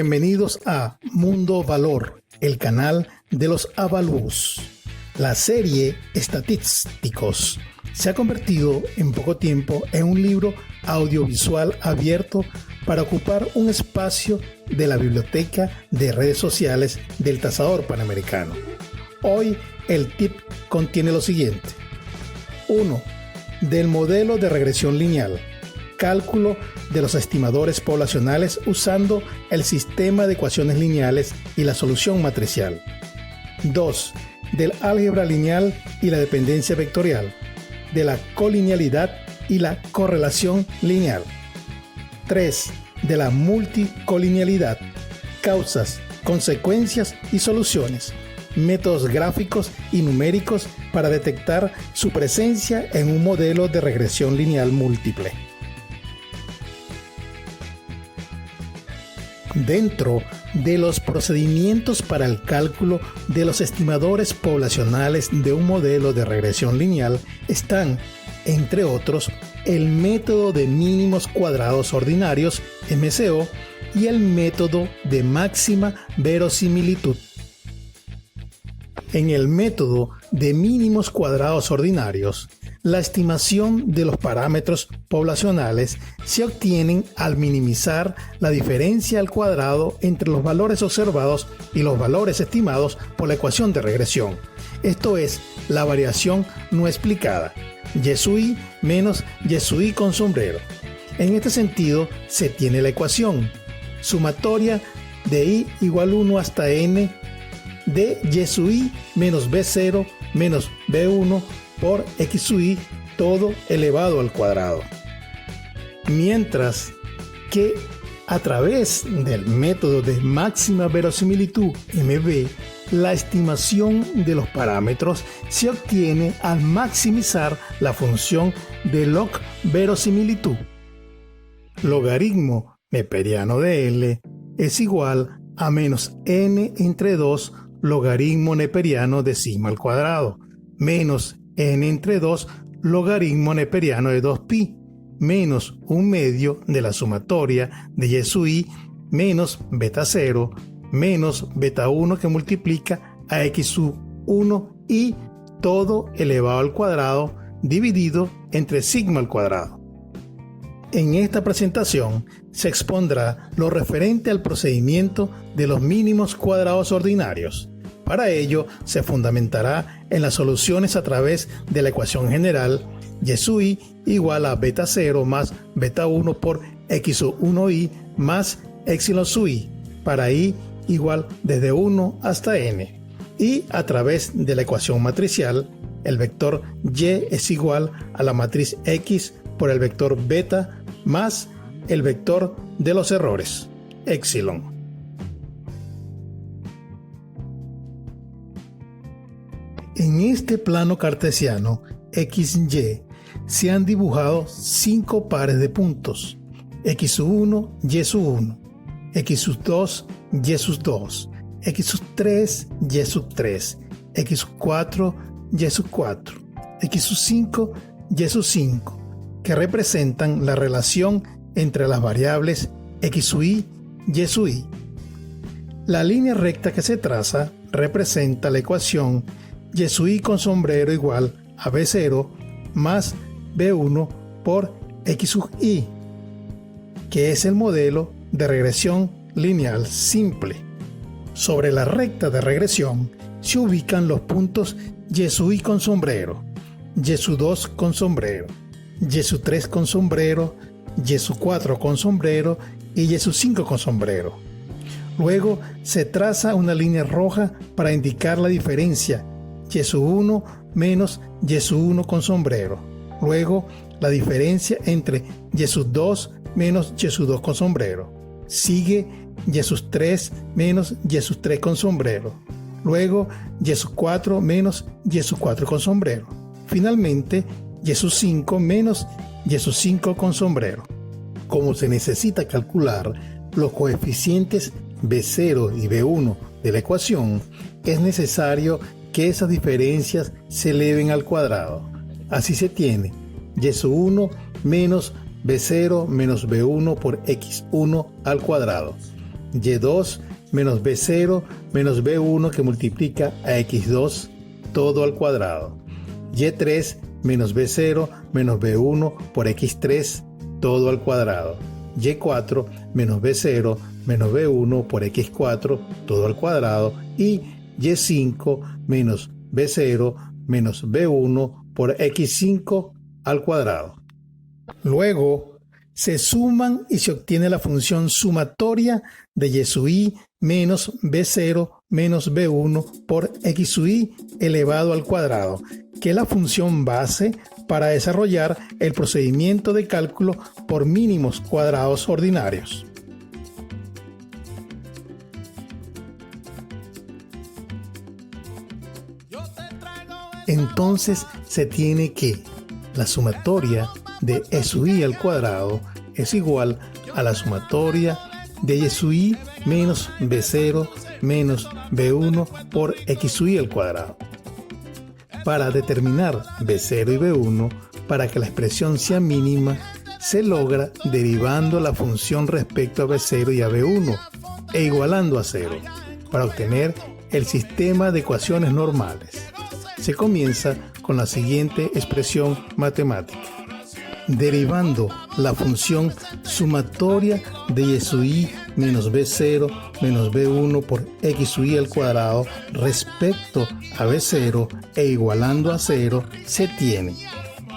Bienvenidos a Mundo Valor, el canal de los avalúos. La serie Estatísticos se ha convertido en poco tiempo en un libro audiovisual abierto para ocupar un espacio de la biblioteca de redes sociales del Tasador Panamericano. Hoy el tip contiene lo siguiente. 1. Del modelo de regresión lineal. Cálculo de los estimadores poblacionales usando el sistema de ecuaciones lineales y la solución matricial. 2. Del álgebra lineal y la dependencia vectorial, de la colinealidad y la correlación lineal. 3. De la multicolinealidad, causas, consecuencias y soluciones, métodos gráficos y numéricos para detectar su presencia en un modelo de regresión lineal múltiple. Dentro de los procedimientos para el cálculo de los estimadores poblacionales de un modelo de regresión lineal están, entre otros, el método de mínimos cuadrados ordinarios, MCO, y el método de máxima verosimilitud. En el método de mínimos cuadrados ordinarios, la estimación de los parámetros poblacionales se obtienen al minimizar la diferencia al cuadrado entre los valores observados y los valores estimados por la ecuación de regresión. Esto es, la variación no explicada, y menos y con sombrero. En este sentido, se tiene la ecuación sumatoria de i igual 1 hasta n de y menos b0 menos b1 por xy todo elevado al cuadrado. Mientras que a través del método de máxima verosimilitud MV, la estimación de los parámetros se obtiene al maximizar la función de log verosimilitud. Logaritmo neperiano de L es igual a menos n entre 2 logaritmo neperiano de sigma al cuadrado, menos n entre 2 logaritmo neperiano de 2pi, menos un medio de la sumatoria de y menos beta 0 menos beta 1 que multiplica a x1 y todo elevado al cuadrado dividido entre sigma al cuadrado. En esta presentación se expondrá lo referente al procedimiento de los mínimos cuadrados ordinarios. Para ello, se fundamentará en las soluciones a través de la ecuación general y igual a beta 0 más beta 1 por x1y más epsilon sub i, para i igual desde 1 hasta n. Y a través de la ecuación matricial, el vector y es igual a la matriz x por el vector beta más el vector de los errores, epsilon. En este plano cartesiano XY se han dibujado 5 pares de puntos: x1, y1, x2, y2, x3, y3, x4, y4, x5, y5, que representan la relación entre las variables xy y y. La línea recta que se traza representa la ecuación y con sombrero igual a b0 más b1 por xy, que es el modelo de regresión lineal simple. Sobre la recta de regresión se ubican los puntos y con sombrero, y2 con sombrero, y3 con sombrero, y4 con sombrero y y5 con sombrero. Luego se traza una línea roja para indicar la diferencia y1 menos y1 con sombrero. Luego la diferencia entre y2 menos y2 con sombrero. Sigue y3 menos y3 con sombrero. Luego y4 menos y4 con sombrero. Finalmente y5 menos y5 con sombrero. Como se necesita calcular los coeficientes b0 y b1 de la ecuación, es necesario que esas diferencias se eleven al cuadrado. Así se tiene y1 menos b0 menos b1 por x1 al cuadrado, y2 menos b0 menos b1 que multiplica a x2 todo al cuadrado, y3 menos b0 menos b1 por x3 todo al cuadrado, y4 menos b0 menos b1 por x4 todo al cuadrado y y5 menos b0 menos b1 por x5 al cuadrado. Luego se suman y se obtiene la función sumatoria de y sub i menos b0 menos b1 por x sub i elevado al cuadrado, que es la función base para desarrollar el procedimiento de cálculo por mínimos cuadrados ordinarios. Entonces se tiene que la sumatoria de e sub i al cuadrado es igual a la sumatoria de y sub i menos b0 menos b1 por x sub i al cuadrado. Para determinar b0 y b1, para que la expresión sea mínima, se logra derivando la función respecto a b0 y a b1 e igualando a 0 para obtener el sistema de ecuaciones normales. Se comienza con la siguiente expresión matemática. Derivando la función sumatoria de y sub i menos b0 menos b1 por x sub i al cuadrado respecto a b0 e igualando a 0, se tiene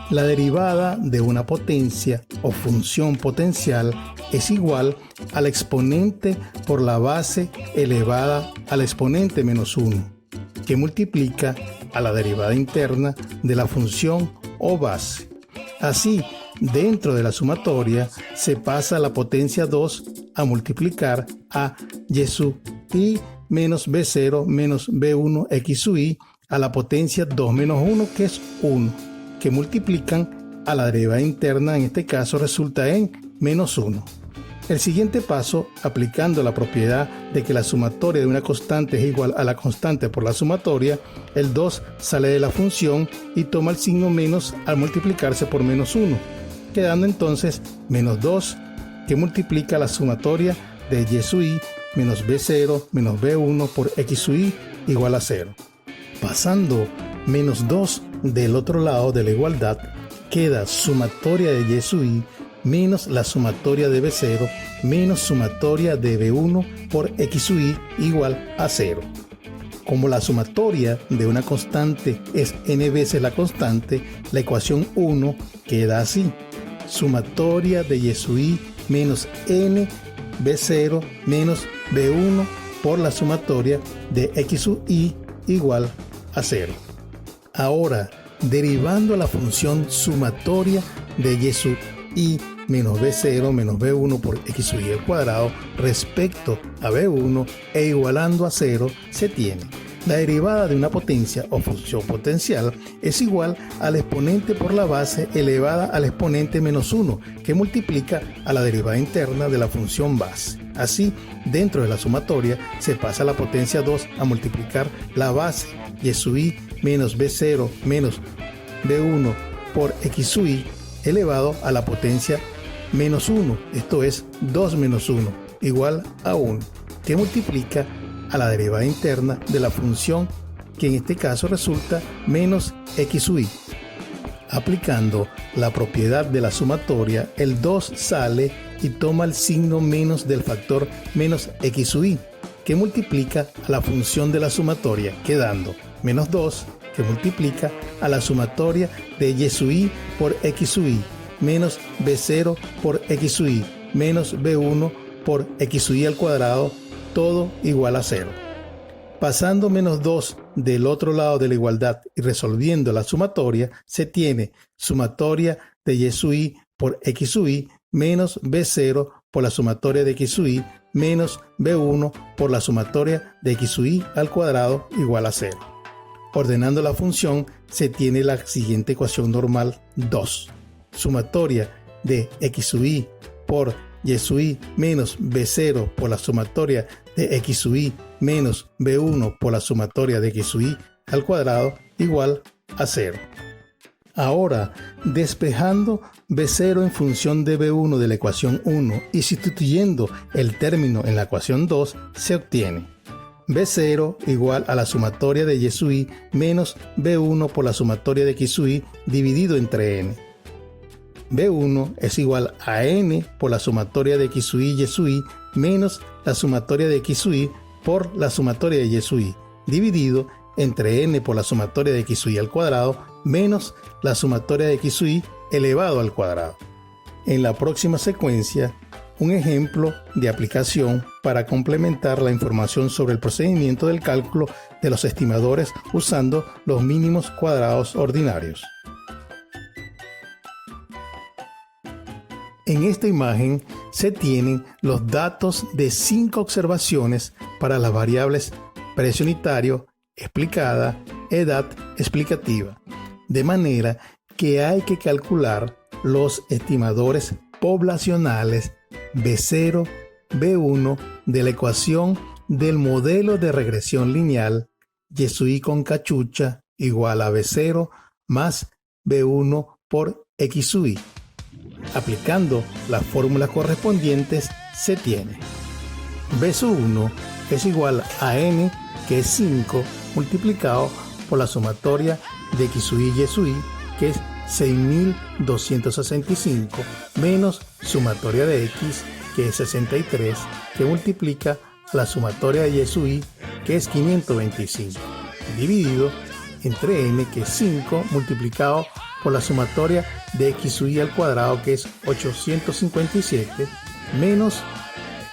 la derivada de una potencia o función potencial es igual al exponente por la base elevada al exponente menos 1, que multiplica a la derivada interna de la función o base. Así, dentro de la sumatoria se pasa la potencia 2 a multiplicar a y sub i menos b0 menos b1 x sub i a la potencia 2 menos 1, que es 1, que multiplican a la derivada interna, en este caso resulta en menos 1. El siguiente paso, aplicando la propiedad de que la sumatoria de una constante es igual a la constante por la sumatoria, el 2 sale de la función y toma el signo menos al multiplicarse por menos 1, quedando entonces menos 2, que multiplica la sumatoria de y sub i menos b0 menos b1 por x sub i igual a 0. Pasando menos 2 del otro lado de la igualdad, queda sumatoria de y sub i menos la sumatoria de b0 menos sumatoria de b1 por x sub i igual a 0. Como la sumatoria de una constante es n veces la constante, la ecuación 1 queda así. Sumatoria de y sub i menos n b0 menos b1 por la sumatoria de x sub i igual a 0. Ahora, derivando la función sumatoria de y sub i menos b0 menos b1 por x sub i al cuadrado respecto a b1 e igualando a 0, se tiene la derivada de una potencia o función potencial es igual al exponente por la base elevada al exponente menos 1, que multiplica a la derivada interna de la función base. Así, dentro de la sumatoria se pasa la potencia 2 a multiplicar la base y sub i menos b0 menos b1 por x sub i elevado a la potencia menos 1, esto es 2 menos 1, igual a 1, que multiplica a la derivada interna de la función, que en este caso resulta menos x sub i. Aplicando la propiedad de la sumatoria, el 2 sale y toma el signo menos del factor menos x sub i, que multiplica a la función de la sumatoria, quedando menos 2, que multiplica a la sumatoria de y sub i por x sub i, menos b0 por x sub i, menos b1 por x sub i al cuadrado, todo igual a 0. Pasando menos 2 del otro lado de la igualdad y resolviendo la sumatoria, se tiene sumatoria de y sub i por x sub i menos b0 por la sumatoria de x sub i menos b1 por la sumatoria de x sub i al cuadrado igual a 0. Ordenando la función, se tiene la siguiente ecuación normal 2. Sumatoria de x sub i por y sub i menos b0 por la sumatoria de x sub i menos b1 por la sumatoria de x sub i al cuadrado igual a 0. Ahora, despejando B0 en función de B1 de la ecuación 1 y sustituyendo el término en la ecuación 2, se obtiene B0 igual a la sumatoria de Y sub i menos B1 por la sumatoria de X sub i dividido entre n. B1 es igual a n por la sumatoria de X sub i Y sub i menos la sumatoria de X sub i por la sumatoria de Y sub i dividido entre n por la sumatoria de X sub i al cuadrado menos la sumatoria de X sub i elevado al cuadrado. En la próxima secuencia, un ejemplo de aplicación para complementar la información sobre el procedimiento del cálculo de los estimadores usando los mínimos cuadrados ordinarios. En esta imagen se tienen los datos de 5 observaciones para las variables precio unitario, explicada, edad explicativa, de manera que hay que calcular los estimadores poblacionales B0, B1 de la ecuación del modelo de regresión lineal Y sub i con cachucha igual a B0 más B1 por X sub i. Aplicando las fórmulas correspondientes se tiene B sub 1 es igual a n, que es 5, multiplicado por la sumatoria de X sub i Y sub i, que es 6265, menos sumatoria de X, que es 63, que multiplica la sumatoria de Y sub i, que es 525, dividido entre n, que es 5, multiplicado por la sumatoria de X sub i al cuadrado, que es 857, menos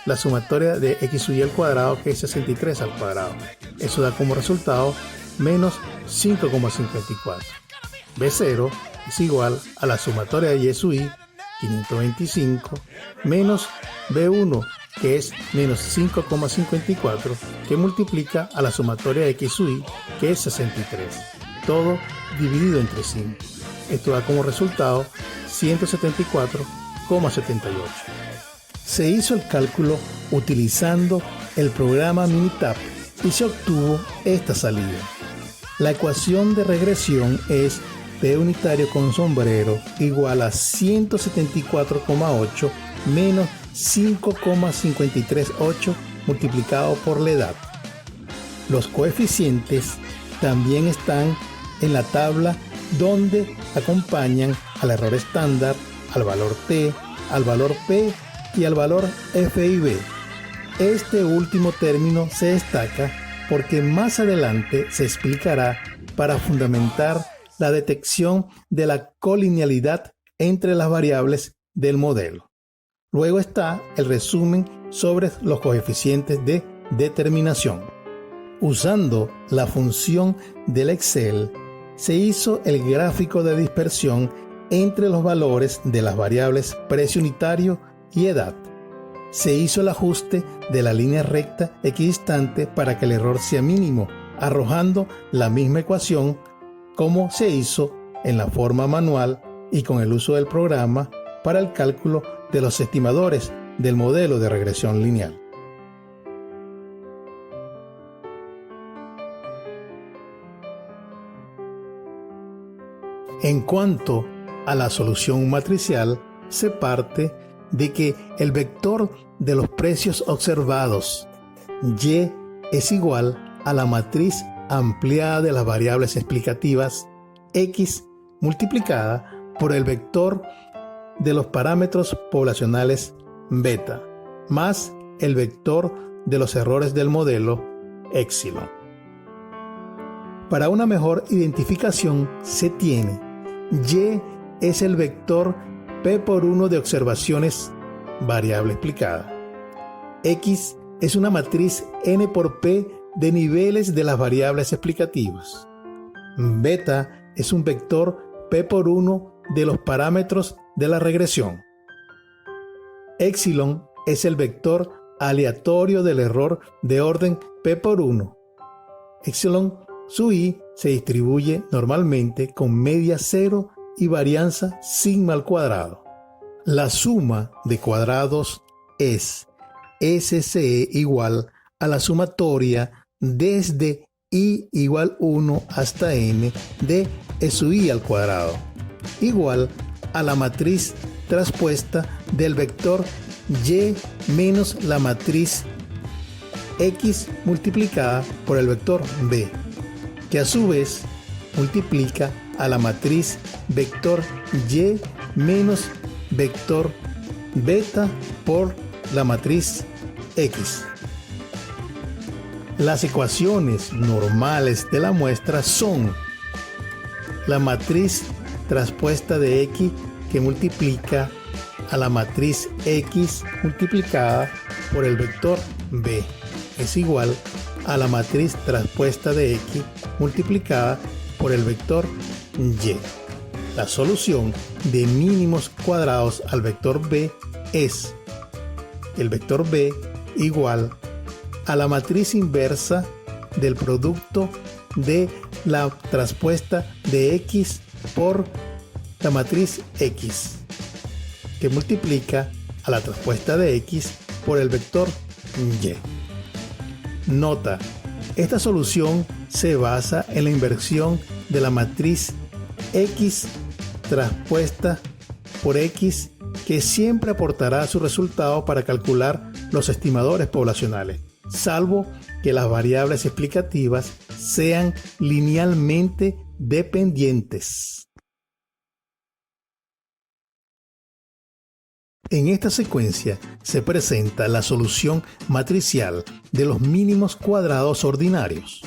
la sumatoria de X sub i al cuadrado, que es 63 al cuadrado. Eso da como resultado menos 5,54. B0 es igual a la sumatoria de Y sub i, 525, menos B1, que es menos 5,54, que multiplica a la sumatoria de X sub i, que es 63. Todo dividido entre 5. Esto da como resultado 174,78. Se hizo el cálculo utilizando el programa Minitab y se obtuvo esta salida. La ecuación de regresión es P unitario con sombrero igual a 174,8 menos 5,538 multiplicado por la edad. Los coeficientes también están en la tabla donde acompañan al error estándar, al valor T, al valor P y al valor F y B. Este último término se destaca porque más adelante se explicará para fundamentar la detección de la colinealidad entre las variables del modelo. Luego está el resumen sobre los coeficientes de determinación. Usando la función del Excel, se hizo el gráfico de dispersión entre los valores de las variables precio unitario y edad. Se hizo el ajuste de la línea recta equidistante para que el error sea mínimo, arrojando la misma ecuación como se hizo en la forma manual y con el uso del programa para el cálculo de los estimadores del modelo de regresión lineal. En cuanto a la solución matricial, se parte de que el vector de los precios observados Y es igual a la matriz ampliada de las variables explicativas X multiplicada por el vector de los parámetros poblacionales beta más el vector de los errores del modelo epsilon. Para una mejor identificación se tiene Y es el vector P por 1 de observaciones variable explicada. X es una matriz N por P de niveles de las variables explicativas. Beta es un vector P por 1 de los parámetros de la regresión. Epsilon es el vector aleatorio del error de orden P por 1. Epsilon sub i se distribuye normalmente con media 0 y varianza sigma al cuadrado. La suma de cuadrados es SCE igual a la sumatoria desde i igual 1 hasta n de E sub i al cuadrado. igual a la matriz traspuesta del vector y menos la matriz x multiplicada por el vector b, que a su vez multiplica a la matriz vector y menos vector beta por la matriz x. Las ecuaciones normales de la muestra son la matriz traspuesta de x que multiplica a la matriz x multiplicada por el vector b es igual a la matriz traspuesta de x multiplicada por el vector y. La solución de mínimos cuadrados al vector b es el vector b igual a la matriz inversa del producto de la traspuesta de x por la matriz x, que multiplica a la traspuesta de x por el vector y. Nota: esta solución se basa en la inversión de la matriz x traspuesta por x, que siempre aportará su resultado para calcular los estimadores poblacionales, salvo que las variables explicativas sean linealmente dependientes. En esta secuencia se presenta la solución matricial de los mínimos cuadrados ordinarios.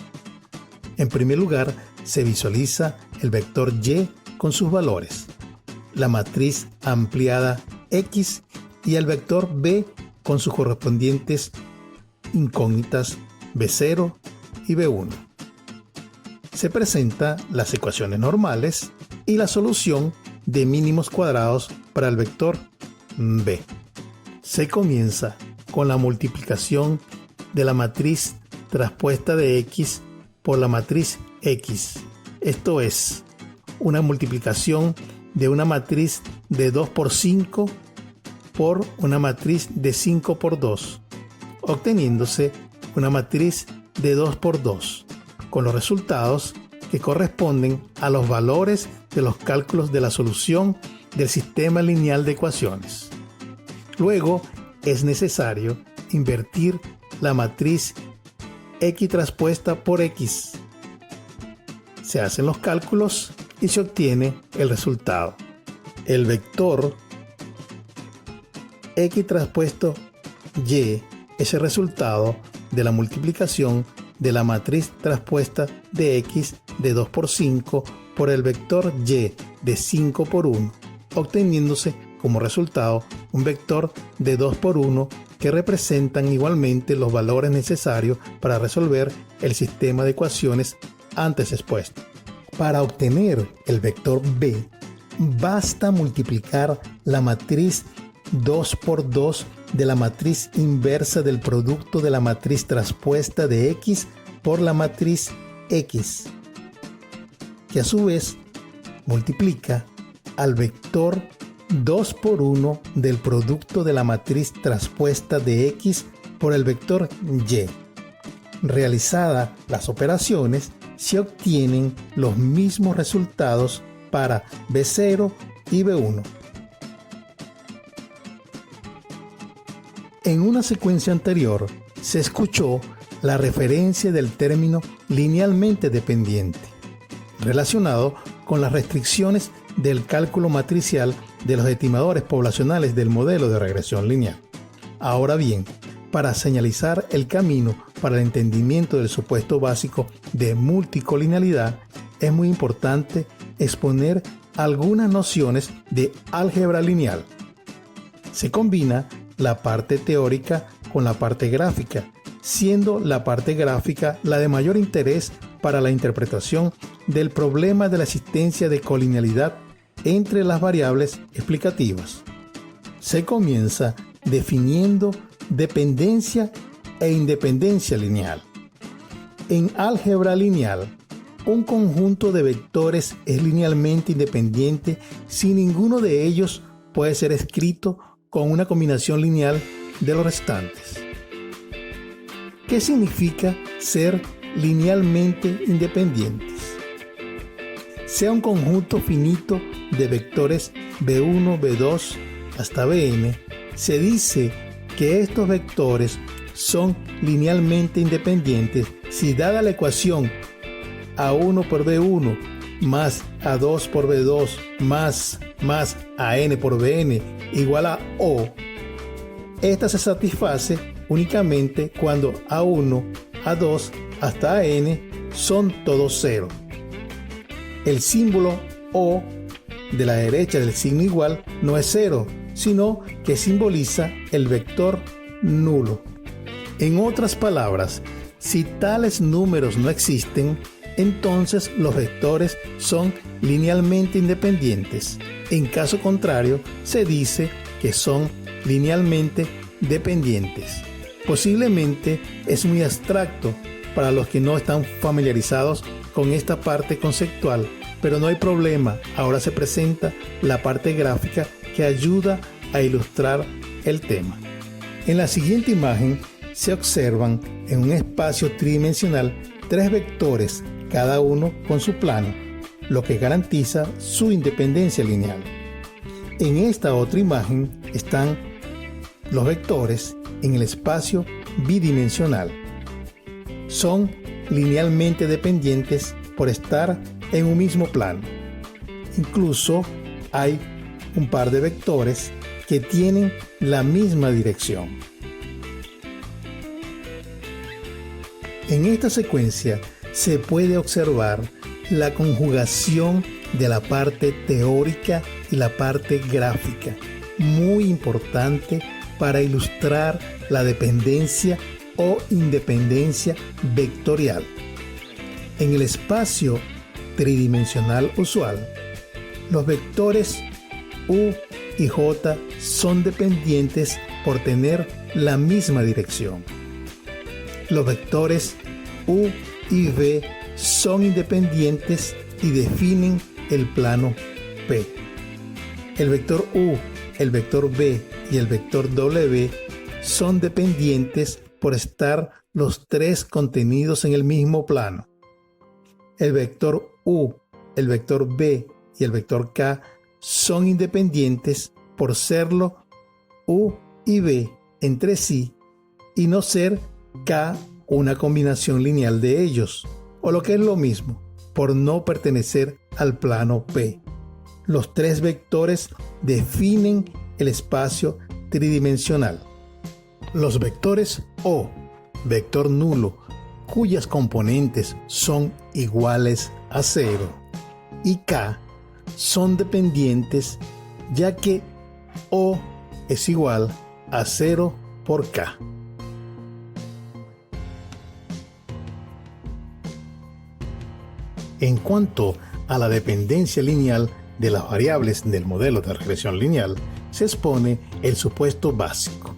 En primer lugar, se visualiza el vector y con sus valores, la matriz ampliada x y el vector b con sus correspondientes incógnitas b0 y b1. Se presentan las ecuaciones normales y la solución de mínimos cuadrados para el vector b. Se comienza con la multiplicación de la matriz traspuesta de x por la matriz x. Esto es una multiplicación de una matriz de 2 por 5 por una matriz de 5 por 2, obteniéndose una matriz de 2 por 2, con los resultados que corresponden a los valores de los cálculos de la solución del sistema lineal de ecuaciones. Luego es necesario invertir la matriz x traspuesta por x. Se hacen los cálculos y se obtiene el resultado. El vector x traspuesto y es el resultado de la multiplicación de la matriz traspuesta de x de 2 por 5 por el vector y de 5 por 1, obteniéndose como resultado un vector de 2 por 1 que representan igualmente los valores necesarios para resolver el sistema de ecuaciones antes expuesto. Para obtener el vector b, basta multiplicar la matriz 2 por 2 de la matriz inversa del producto de la matriz traspuesta de x por la matriz x, que a su vez multiplica al vector 2 por 1 del producto de la matriz traspuesta de x por el vector y. Realizadas las operaciones, se obtienen los mismos resultados para b0 y b1. En una secuencia anterior se escuchó la referencia del término linealmente dependiente, relacionado con las restricciones del cálculo matricial de los estimadores poblacionales del modelo de regresión lineal. Ahora bien, para señalizar el camino para el entendimiento del supuesto básico de multicolinealidad, es muy importante exponer algunas nociones de álgebra lineal. Se combina la parte teórica con la parte gráfica, siendo la parte gráfica la de mayor interés para la interpretación del problema de la existencia de colinealidad entre las variables explicativas. Se comienza definiendo dependencia e independencia lineal. En álgebra lineal, un conjunto de vectores es linealmente independiente si ninguno de ellos puede ser escrito con una combinación lineal de los restantes. ¿Qué significa ser linealmente independientes? sea un conjunto finito de vectores B1, B2 hasta Bn, se dice que estos vectores son linealmente independientes si dada la ecuación A1 por B1 más A2 por B2 más AN por Bn igual a O. Esta se satisface únicamente cuando A1, A2 hasta AN son todos cero. El símbolo O de la derecha del signo igual no es cero, sino que simboliza el vector nulo. En otras palabras, si tales números no existen, entonces los vectores son linealmente independientes. En caso contrario, se dice que son linealmente dependientes. Posiblemente es muy abstracto para los que no están familiarizados con esta parte conceptual, pero no hay problema, ahora se presenta la parte gráfica que ayuda a ilustrar el tema. En la siguiente imagen se observan en un espacio tridimensional tres vectores, cada uno con su plano, lo que garantiza su independencia lineal. En esta otra imagen están los vectores en el espacio bidimensional. Son linealmente dependientes por estar en un mismo plano. Incluso hay un par de vectores que tienen la misma dirección. En esta secuencia se puede observar la conjugación de la parte teórica y la parte gráfica, muy importante para ilustrar la dependencia o independencia vectorial. En el espacio tridimensional usual, los vectores U y J son dependientes por tener la misma dirección. Los vectores U y V son independientes y definen el plano P. El vector U, el vector V y el vector W son dependientes por estar los tres contenidos en el mismo plano. El vector U, el vector V y el vector K son independientes por serlo U y V entre sí y no ser K una combinación lineal de ellos, o lo que es lo mismo, por no pertenecer al plano P. Los tres vectores definen el espacio tridimensional. Los vectores O, vector nulo, cuyas componentes son iguales a 0, y K son dependientes ya que O es igual a 0 por K. En cuanto a la dependencia lineal de las variables del modelo de regresión lineal, se expone el supuesto básico.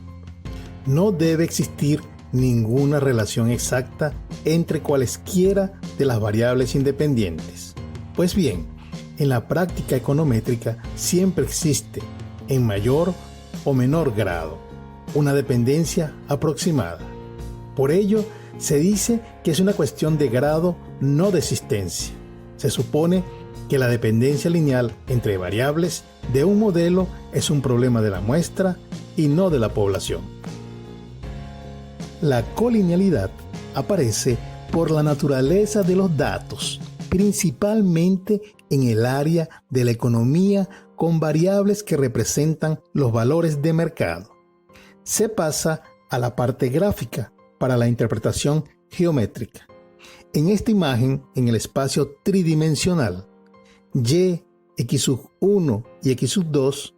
No debe existir ninguna relación exacta entre cualesquiera de las variables independientes. Pues bien, en la práctica econométrica siempre existe, en mayor o menor grado, una dependencia aproximada. Por ello, se dice que es una cuestión de grado, no de existencia. Se supone que la dependencia lineal entre variables de un modelo es un problema de la muestra y no de la población. La colinealidad aparece por la naturaleza de los datos, principalmente en el área de la economía con variables que representan los valores de mercado. Se pasa a la parte gráfica para la interpretación geométrica. En esta imagen, en el espacio tridimensional, y, x1 y x2,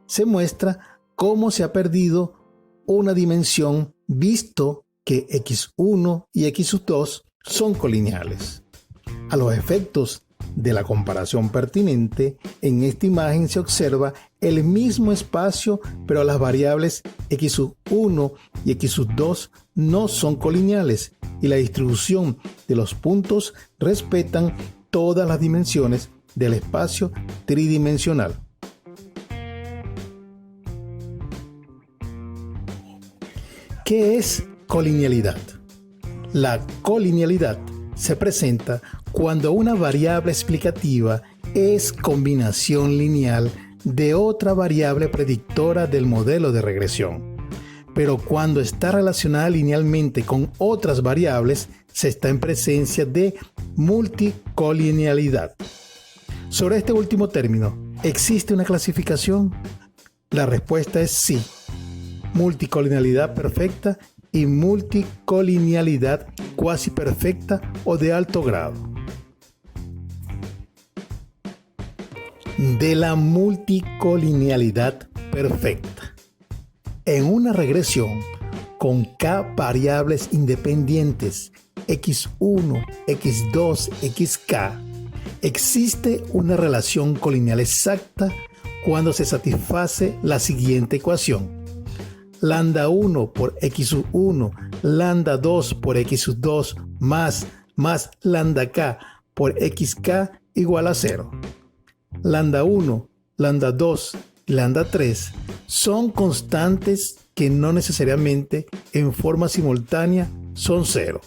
se muestra cómo se ha perdido una dimensión visto que x1 y x2 son colineales. A los efectos de la comparación pertinente, en esta imagen se observa el mismo espacio, pero las variables x1 y x2 no son colineales y la distribución de los puntos respetan todas las dimensiones del espacio tridimensional. ¿Qué es colinealidad? La colinealidad se presenta cuando una variable explicativa es combinación lineal de otra variable predictora del modelo de regresión. Pero cuando está relacionada linealmente con otras variables, se está en presencia de multicolinealidad. Sobre este último término, ¿existe una clasificación? La respuesta es sí. Multicolinealidad perfecta y multicolinealidad cuasi perfecta o de alto grado. De la multicolinealidad perfecta. En una regresión con k variables independientes x1, x2, xk, existe una relación colineal exacta cuando se satisface la siguiente ecuación: lambda 1 por x1, lambda 2 por x2 más lambda k por xk igual a 0. Lambda 1, lambda 2 y lambda 3 son constantes que no necesariamente en forma simultánea son 0.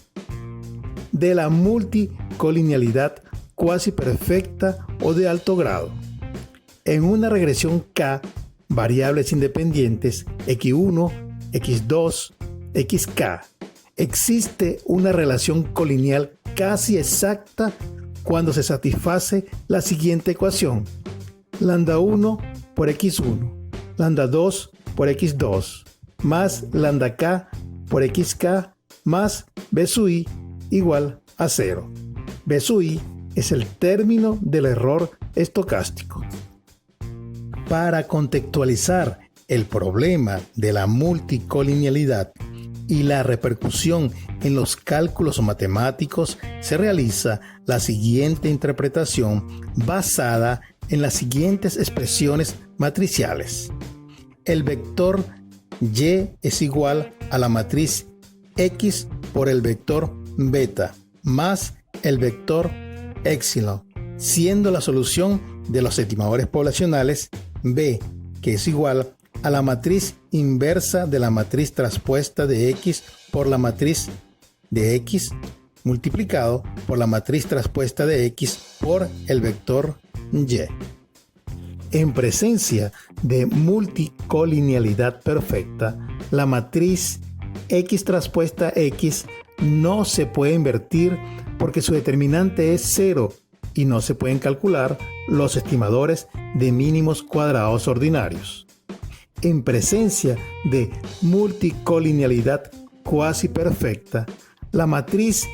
De la multicolinealidad cuasi perfecta o de alto grado. En una regresión K, variables independientes x1, x2, xk, existe una relación colineal casi exacta cuando se satisface la siguiente ecuación: lambda 1 por x1, lambda 2 por x2, más lambda k por xk más b sub i igual a 0. B sub i es el término del error estocástico. Para contextualizar el problema de la multicolinealidad y la repercusión en los cálculos matemáticos, se realiza la siguiente interpretación basada en las siguientes expresiones matriciales. El vector y es igual a la matriz x por el vector beta más el vector epsilon, siendo la solución de los estimadores poblacionales b, que es igual a la matriz inversa de la matriz traspuesta de x por la matriz de x multiplicado por la matriz traspuesta de x por el vector y. En presencia de multicolinealidad perfecta, la matriz x traspuesta x no se puede invertir porque su determinante es 0 y no se pueden calcular los estimadores de mínimos cuadrados ordinarios. En presencia de multicolinealidad cuasi perfecta, la matriz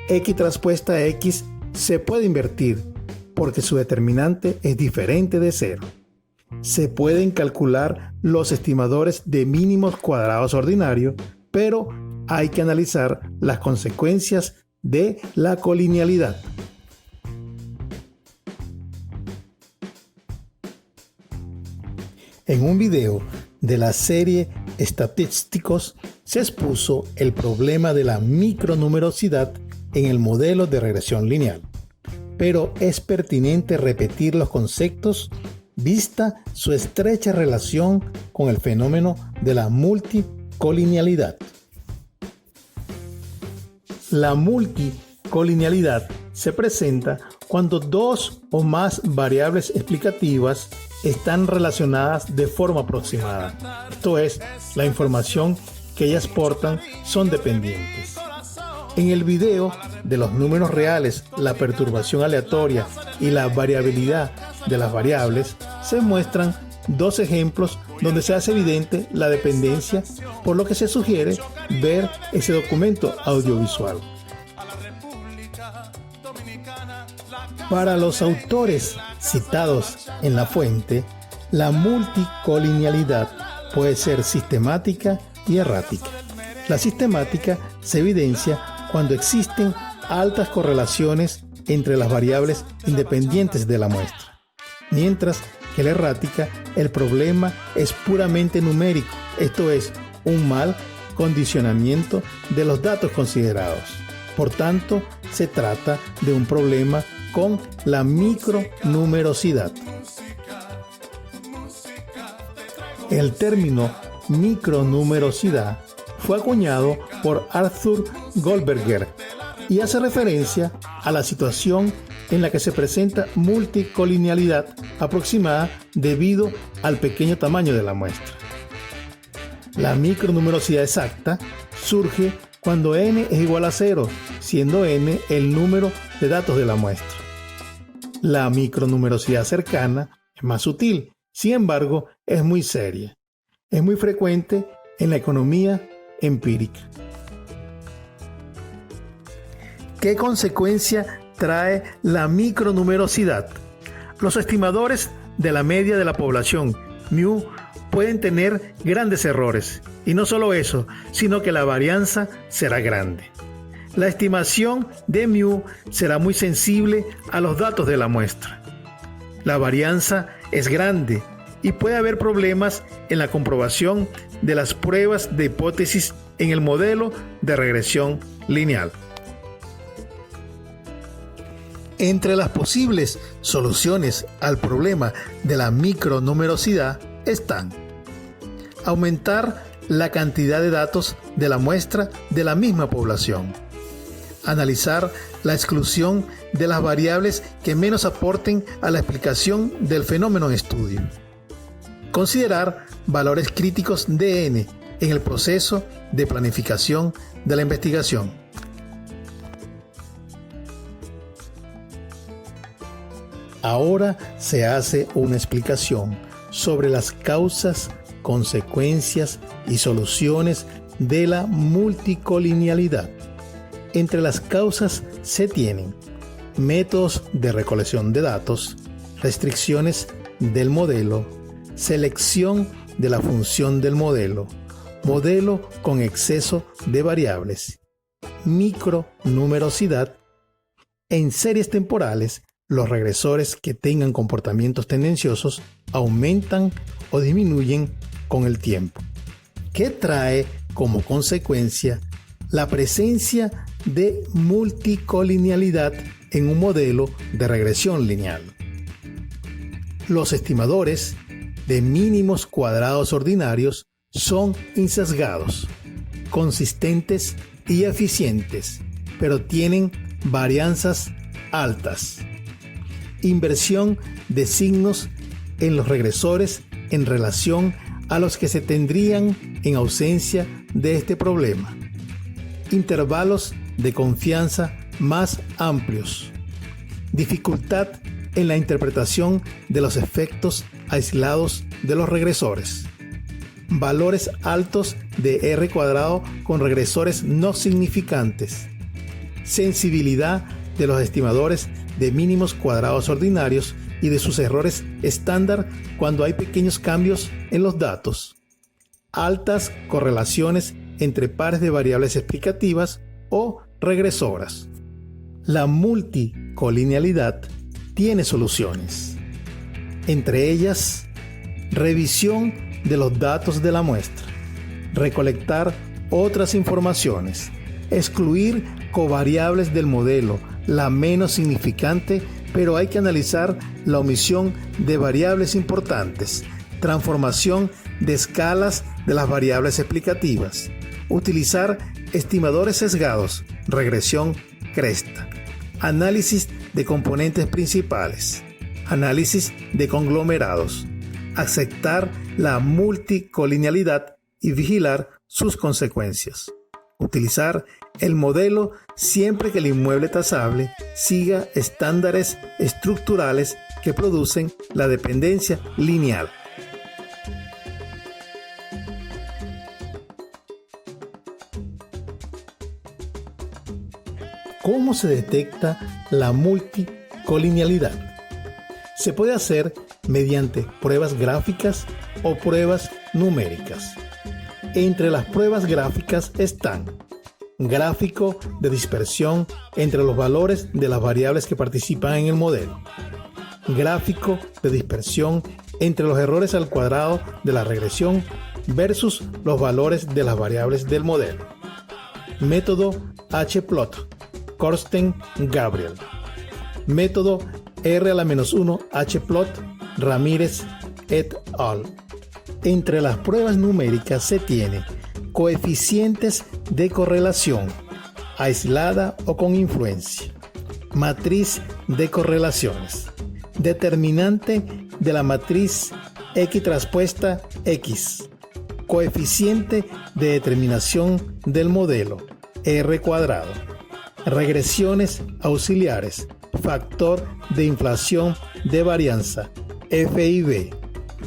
x traspuesta x se puede invertir porque su determinante es diferente de 0. Se pueden calcular los estimadores de mínimos cuadrados ordinarios, pero hay que analizar las consecuencias de la colinealidad. En un video de la serie Estatísticos se expuso el problema de la micronumerosidad en el modelo de regresión lineal, pero es pertinente repetir los conceptos vista su estrecha relación con el fenómeno de la multicolinealidad. La multicolinealidad se presenta cuando dos o más variables explicativas están relacionadas de forma aproximada. Esto es, la información que ellas portan son dependientes. En el video de los números reales, la perturbación aleatoria y la variabilidad de las variables, se muestran dos ejemplos donde se hace evidente la dependencia, por lo que se sugiere ver ese documento audiovisual. Para los autores citados en la fuente, la multicolinealidad puede ser sistemática y errática. La sistemática se evidencia cuando existen altas correlaciones entre las variables independientes de la muestra, mientras que la errática, el problema es puramente numérico, esto es, un mal condicionamiento de los datos considerados. Por tanto, se trata de un problema con la micronumerosidad. El término micronumerosidad fue acuñado por Arthur Goldberger y hace referencia a la situación en la que se presenta multicolinealidad aproximada debido al pequeño tamaño de la muestra. La micronumerosidad exacta surge cuando n es igual a 0, siendo n el número de datos de la muestra. La micronumerosidad cercana es más sutil, sin embargo, es muy seria. Es muy frecuente en la economía empírica. ¿Qué consecuencia trae la micronumerosidad? Los estimadores de la media de la población, μ, pueden tener grandes errores. Y no solo eso, sino que la varianza será grande. La estimación de μ será muy sensible a los datos de la muestra. La varianza es grande y puede haber problemas en la comprobación de las pruebas de hipótesis en el modelo de regresión lineal. Entre las posibles soluciones al problema de la micronumerosidad están: aumentar la cantidad de datos de la muestra de la misma población, analizar la exclusión de las variables que menos aporten a la explicación del fenómeno en estudio, considerar valores críticos de n en el proceso de planificación de la investigación. Ahora se hace una explicación sobre las causas, consecuencias y soluciones de la multicolinealidad. Entre las causas se tienen métodos de recolección de datos, restricciones del modelo, selección de la función del modelo, modelo con exceso de variables, micronumerosidad. En series temporales, los regresores que tengan comportamientos tendenciosos aumentan o disminuyen con el tiempo. ¿Qué trae como consecuencia la presencia de multicolinealidad en un modelo de regresión lineal? Los estimadores de mínimos cuadrados ordinarios son insesgados, consistentes y eficientes, pero tienen varianzas altas. Inversión de signos en los regresores en relación a los que se tendrían en ausencia de este problema. Intervalos de confianza más amplios. Dificultad en la interpretación de los efectos aislados de los regresores. Valores altos de R cuadrado con regresores no significantes. Sensibilidad de los estimadores de mínimos cuadrados ordinarios y de sus errores estándar cuando hay pequeños cambios en los datos. Altas correlaciones entre pares de variables explicativas o regresoras. La multicolinealidad tiene soluciones. Entre ellas, revisión de los datos de la muestra, recolectar otras informaciones, excluir covariables del modelo, la menos significante, pero hay que analizar la omisión de variables importantes, transformación de escalas de las variables explicativas, utilizar estimadores sesgados, regresión cresta, análisis de componentes principales, análisis de conglomerados, aceptar la multicolinealidad y vigilar sus consecuencias. Utilizar el modelo siempre que el inmueble tasable siga estándares estructurales que producen la dependencia lineal. ¿Cómo se detecta la multicolinealidad? Se puede hacer mediante pruebas gráficas o pruebas numéricas. Entre las pruebas gráficas están gráfico de dispersión entre los valores de las variables que participan en el modelo, gráfico de dispersión entre los errores al cuadrado de la regresión versus los valores de las variables del modelo, método H-plot, Corsten-Gabriel, método R⁻1 H-plot, Ramírez et al. Entre las pruebas numéricas se tiene coeficientes de correlación, aislada o con influencia, Matriz de correlaciones. Determinante de la matriz X traspuesta X. Coeficiente de determinación del modelo R cuadrado. Regresiones auxiliares. Factor de inflación de varianza FIB.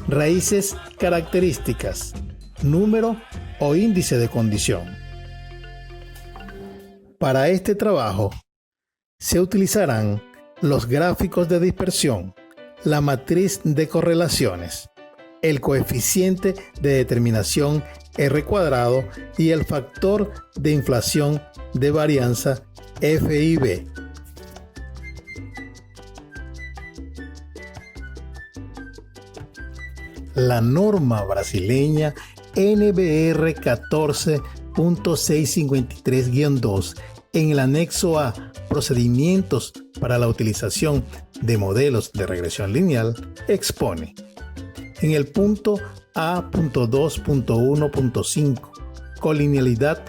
Raíces características. Número o índice de condición. Para este trabajo se utilizarán los gráficos de dispersión, la matriz de correlaciones, el coeficiente de determinación R cuadrado y el factor de inflación de varianza FIB. La norma brasileña NBR 14.653-2 en el anexo A, procedimientos para la utilización de modelos de regresión lineal, expone en el punto A.2.1.5 colinealidad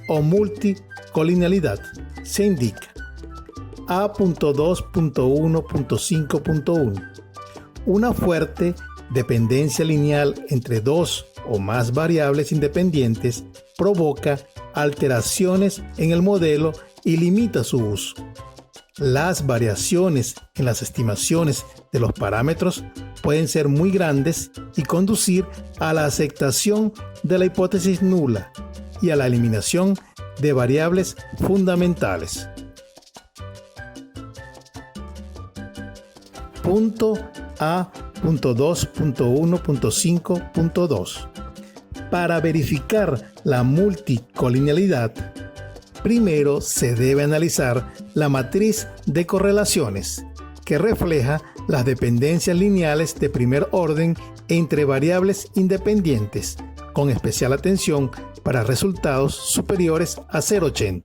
o multicolinealidad se indica A.2.1.5.1 una fuerte dependencia lineal entre dos o más variables independientes provoca alteraciones en el modelo y limita su uso. Las variaciones en las estimaciones de los parámetros pueden ser muy grandes y conducir a la aceptación de la hipótesis nula y a la eliminación de variables fundamentales. Punto A.2.1.5.2. Para verificar la multicolinealidad, primero se debe analizar la matriz de correlaciones, que refleja las dependencias lineales de primer orden entre variables independientes, con especial atención para resultados superiores a 0,80.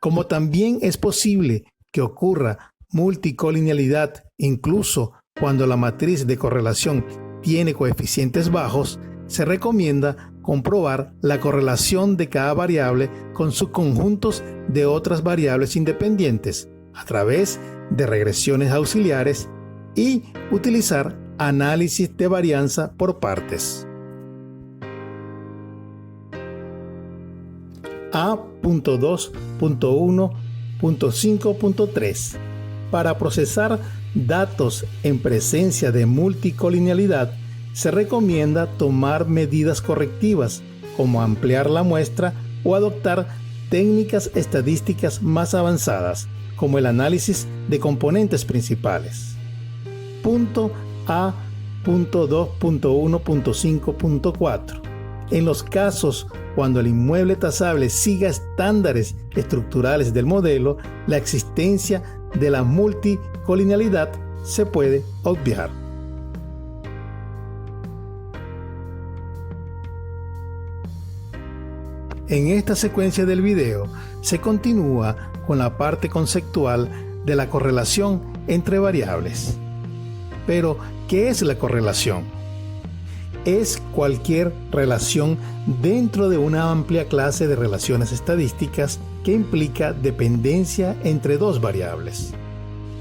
Como también es posible que ocurra multicolinealidad incluso cuando la matriz de correlación tiene coeficientes bajos, se recomienda comprobar la correlación de cada variable con subconjuntos de otras variables independientes a través de regresiones auxiliares y utilizar análisis de varianza por partes. A.2.1.5.3. Para procesar datos en presencia de multicolinealidad, se recomienda tomar medidas correctivas, como ampliar la muestra o adoptar técnicas estadísticas más avanzadas, como el análisis de componentes principales. Punto A.2.1.5.4. En los casos cuando el inmueble tasable siga estándares estructurales del modelo, la existencia de la multicolinealidad se puede obviar. En esta secuencia del video se continúa con la parte conceptual de la correlación entre variables. Pero, ¿qué es la correlación? Es cualquier relación dentro de una amplia clase de relaciones estadísticas que implica dependencia entre dos variables.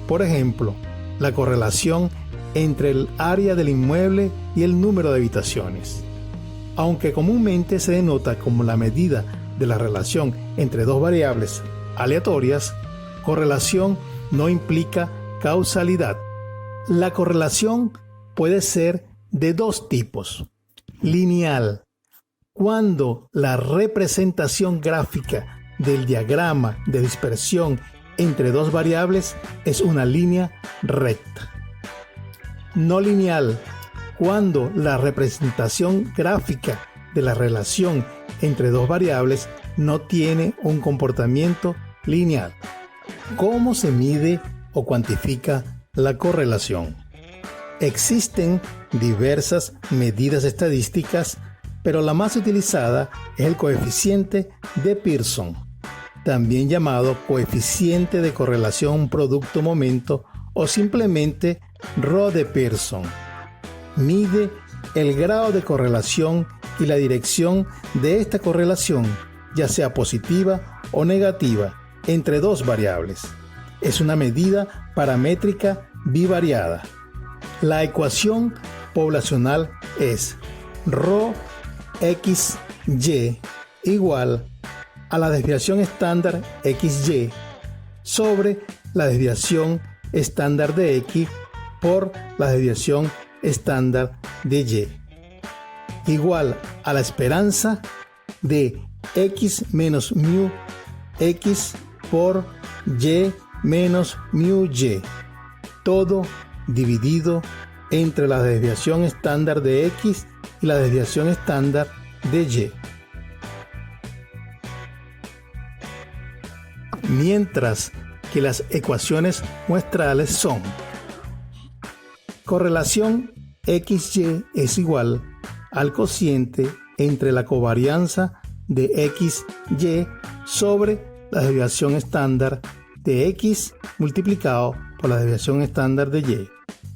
Por ejemplo, la correlación entre el área del inmueble y el número de habitaciones. Aunque comúnmente se denota como la medida de la relación entre dos variables aleatorias, correlación no implica causalidad. La correlación puede ser de dos tipos. Lineal, cuando la representación gráfica del diagrama de dispersión entre dos variables es una línea recta. No lineal, cuando la representación gráfica de la relación entre dos variables no tiene un comportamiento lineal. ¿Cómo se mide o cuantifica la correlación? Existen diversas medidas estadísticas, pero la más utilizada es el coeficiente de Pearson, también llamado coeficiente de correlación producto-momento o simplemente Rho de Pearson. Mide el grado de correlación y la dirección de esta correlación, ya sea positiva o negativa, entre dos variables. es una medida paramétrica bivariada. La ecuación poblacional es ρxy igual a la desviación estándar xy sobre la desviación estándar de x por la desviación estándar de y, igual a la esperanza de x menos mu x por y menos mu y, todo dividido entre la desviación estándar de x y la desviación estándar de y. Mientras que las ecuaciones muestrales son: correlación XY es igual al cociente entre la covarianza de XY sobre la desviación estándar de X multiplicado por la desviación estándar de Y.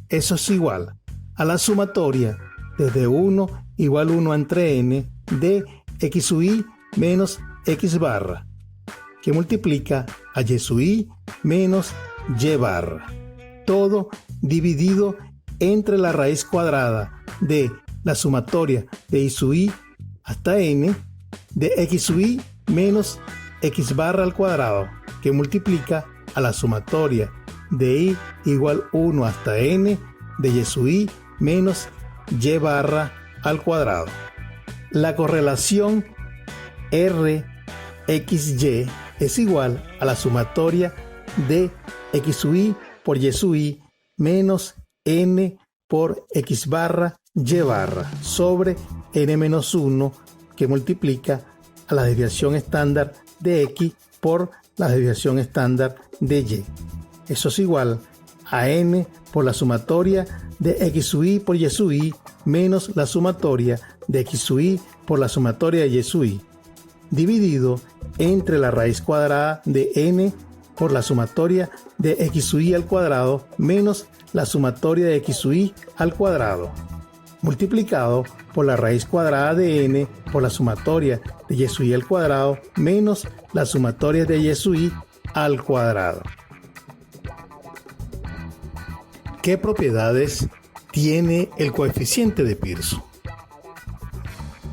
Eso es igual a la sumatoria desde 1 igual 1 entre n de x sub i menos x barra, que multiplica a y sub i menos y barra, todo dividido entre la raíz cuadrada de la sumatoria de i sub i hasta n de x sub i menos x barra al cuadrado, que multiplica a la sumatoria de i igual 1 hasta n de y sub i menos y barra al cuadrado. La correlación RXY es igual a la sumatoria de x sub i por y sub i menos n por x barra y barra sobre n menos 1, que multiplica a la desviación estándar de x por la desviación estándar de y. Eso es igual a n por la sumatoria de x sub i por y sub i menos la sumatoria de x sub i por la sumatoria de y sub i, dividido entre la raíz cuadrada de n por la sumatoria de x sub i al cuadrado menos la sumatoria de x sub i al cuadrado, multiplicado por la raíz cuadrada de n por la sumatoria de y sub i al cuadrado menos la sumatoria de y sub i al cuadrado. ¿Qué propiedades tiene el coeficiente de Pearson?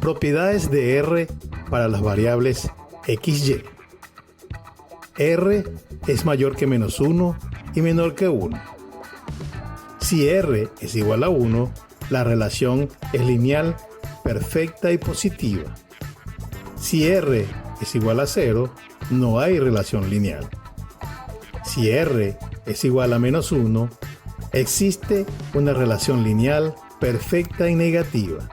Propiedades de R para las variables x, y. R es mayor que menos 1 y menor que 1. Si R es igual a 1, la relación es lineal, perfecta y positiva. Si R es igual a 0, no hay relación lineal. Si R es igual a menos 1, existe una relación lineal, perfecta y negativa.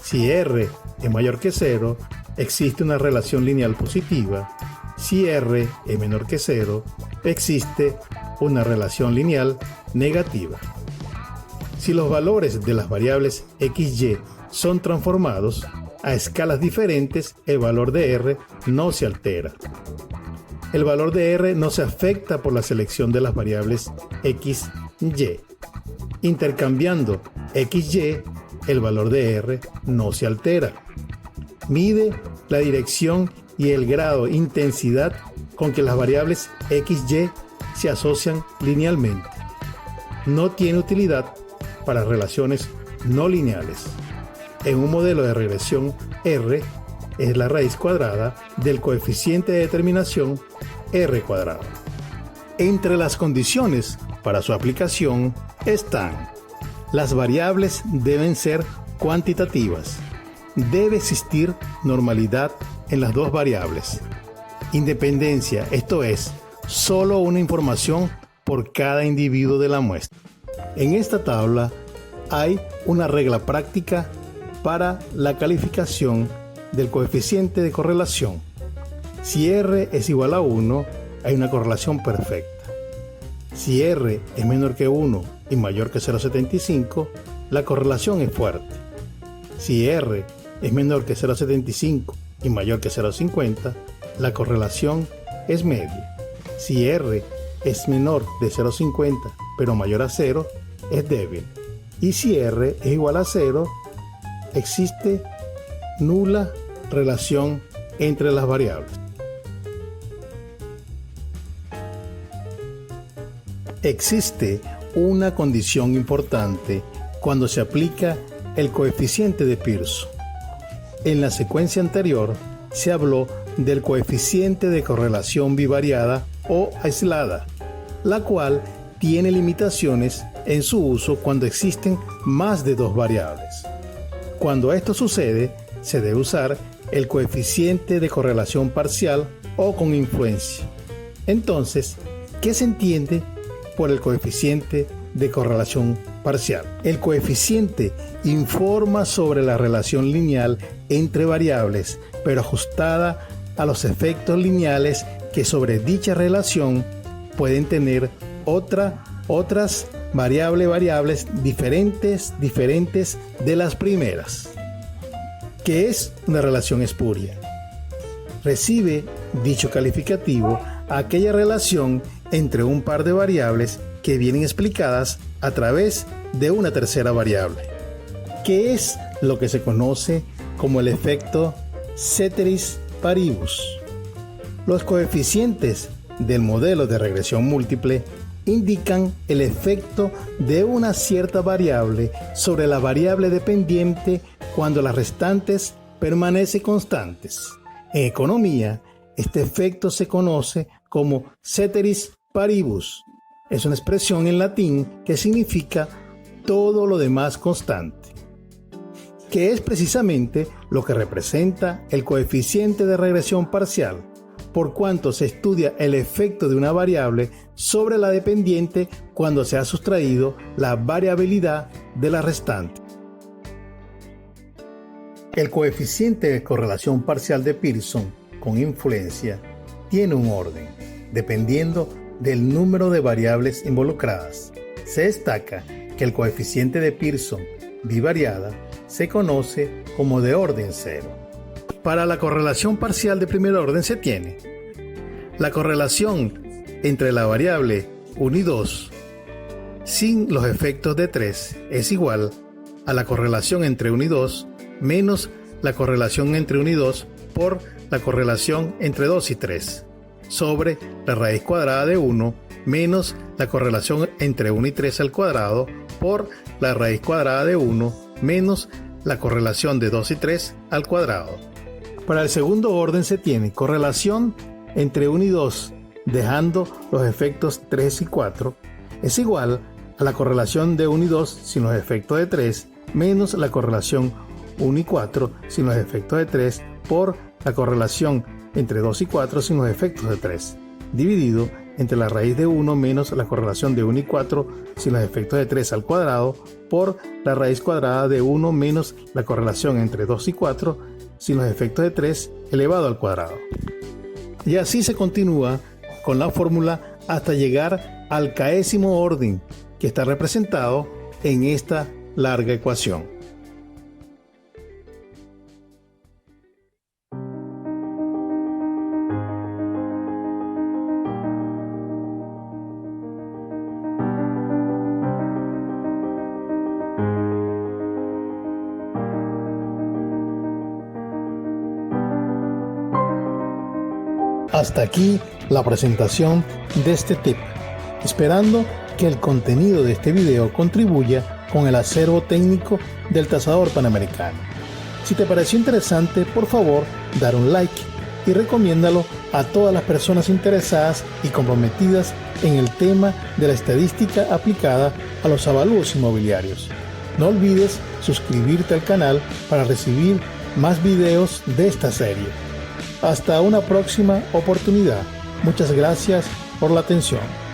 Si R es mayor que 0, existe una relación lineal positiva. Si R es menor que 0, existe una relación lineal negativa. Si los valores de las variables x, y son transformados a escalas diferentes, el valor de R no se altera. El valor de R no se afecta por la selección de las variables x, y. Intercambiando x, y, el valor de R no se altera. Mide la dirección y el grado intensidad con que las variables x, y se asocian linealmente. No tiene utilidad para relaciones no lineales. En un modelo de regresión, R es la raíz cuadrada del coeficiente de determinación R cuadrado. Entre las condiciones para su aplicación están: las variables deben ser cuantitativas. Debe existir normalidad en las dos variables. Independencia, esto es, solo una información por cada individuo de la muestra. En esta tabla hay una regla práctica para la calificación del coeficiente de correlación. Si R es igual a 1, hay una correlación perfecta. Si R es menor que 1 y mayor que 0,75, la correlación es fuerte. Si R es menor que 0,75 y mayor que 0,50, la correlación es media. Si R es menor de 0,50 pero mayor a 0, es débil. Y si R es igual a 0, existe nula relación entre las variables. Existe una condición importante cuando se aplica el coeficiente de Pearson. En la secuencia anterior se habló del coeficiente de correlación bivariada o aislada, la cual tiene limitaciones en su uso cuando existen más de dos variables. Cuando esto sucede, se debe usar el coeficiente de correlación parcial o con influencia. Entonces, ¿qué se entiende por el coeficiente de correlación parcial? El coeficiente informa sobre la relación lineal entre variables, pero ajustada a los efectos lineales que sobre dicha relación pueden tener otras variables diferentes de las primeras. ¿Qué es una relación espuria? Recibe dicho calificativo a aquella relación entre un par de variables que vienen explicadas a través de una tercera variable. ¿Qué es lo que se conoce como el efecto ceteris paribus? Los coeficientes del modelo de regresión múltiple indican el efecto de una cierta variable sobre la variable dependiente cuando las restantes permanecen constantes. En economía, este efecto se conoce como ceteris paribus. Es una expresión en latín que significa todo lo demás constante, que es precisamente lo que representa el coeficiente de regresión parcial, por cuanto se estudia el efecto de una variable sobre la dependiente cuando se ha sustraído la variabilidad de la restante. El coeficiente de correlación parcial de Pearson con influencia tiene un orden, dependiendo del número de variables involucradas. Se destaca que el coeficiente de Pearson bivariada se conoce como de orden 0. Para la correlación parcial de primer orden se tiene la correlación entre la variable 1 y 2 sin los efectos de 3 es igual a la correlación entre 1 y 2 menos la correlación entre 1 y 2 por la correlación entre 2 y 3 sobre la raíz cuadrada de 1 menos la correlación entre 1 y 3 al cuadrado por la raíz cuadrada de 1 menos la correlación de 2 y 3 al cuadrado. Para el segundo orden se tiene correlación entre 1 y 2, dejando los efectos 3 y 4, es igual a la correlación de 1 y 2 sin los efectos de 3, menos la correlación 1 y 4 sin los efectos de 3, por la correlación entre 2 y 4 sin los efectos de 3, dividido entre la raíz de 1 menos la correlación de 1 y 4 sin los efectos de 3 al cuadrado, por la raíz cuadrada de 1 menos la correlación entre 2 y 4 sin los efectos de 3 elevado al cuadrado. Y así se continúa con la fórmula hasta llegar al késimo orden que está representado en esta larga ecuación. Hasta aquí la presentación de este tip, esperando que el contenido de este video contribuya con el acervo técnico del tasador panamericano. Si te pareció interesante, por favor, dar un like y recomiéndalo a todas las personas interesadas y comprometidas en el tema de la estadística aplicada a los avalúos inmobiliarios. No olvides suscribirte al canal para recibir más videos de esta serie. Hasta una próxima oportunidad. Muchas gracias por la atención.